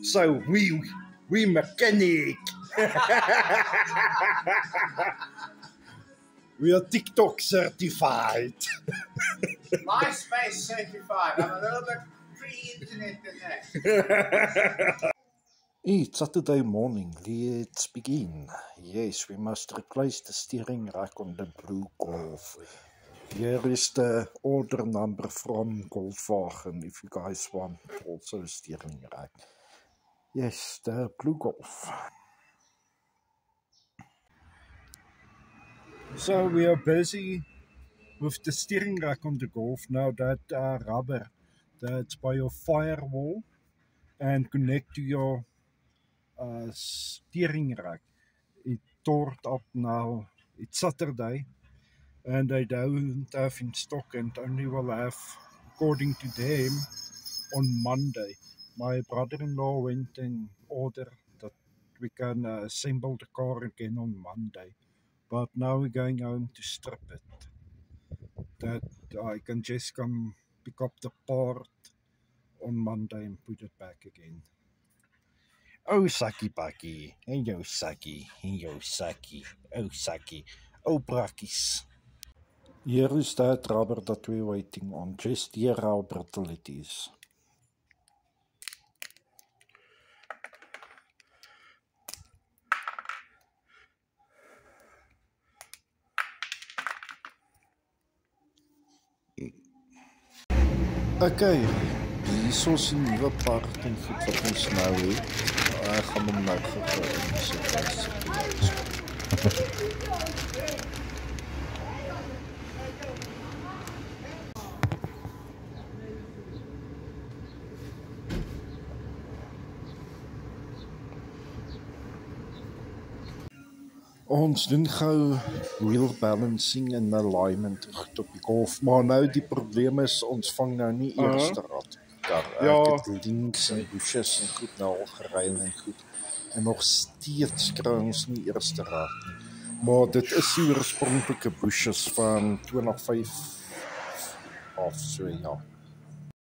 So we mechanic. We are TikTok certified. MySpace certified. I'm a little bit pre-internet than that. It's Saturday morning. Let's begin. Yes, we must replace the steering rack on the blue Golf. Here is the order number from Golfwagen if you guys want also a steering rack. Yes, the blue Golf. So we are busy with the steering rack on the Golf now. That rubber that's by your firewall and connect to your steering rack. It tore up now. It's Saturday and they don't have in stock and only will have, according to them, on Monday. My brother-in-law went and ordered that we can assemble the car again on Monday. But now we're going home to strip it. That I can just come pick up the part on Monday and put it back again. Oh, Saki Baki, en jou Saki, oh Saki, oh Brakkies. Here is that rubber that we're waiting on. Just hear how brittle it is. Okay, hier is een nieuwe part en goed wat ons nou het. Ek gaan hom nou Ons doen gou wheel balancing en alignment reg op die Golf, maar nou die probleem is ons vang nou nie eerste rad. Ek het links en bushes en goed nou al geruim en goed. En nog steeds kry ons nie eerste rad nie. Maar dit is die oorspronklike bushes van 2005 of so ja.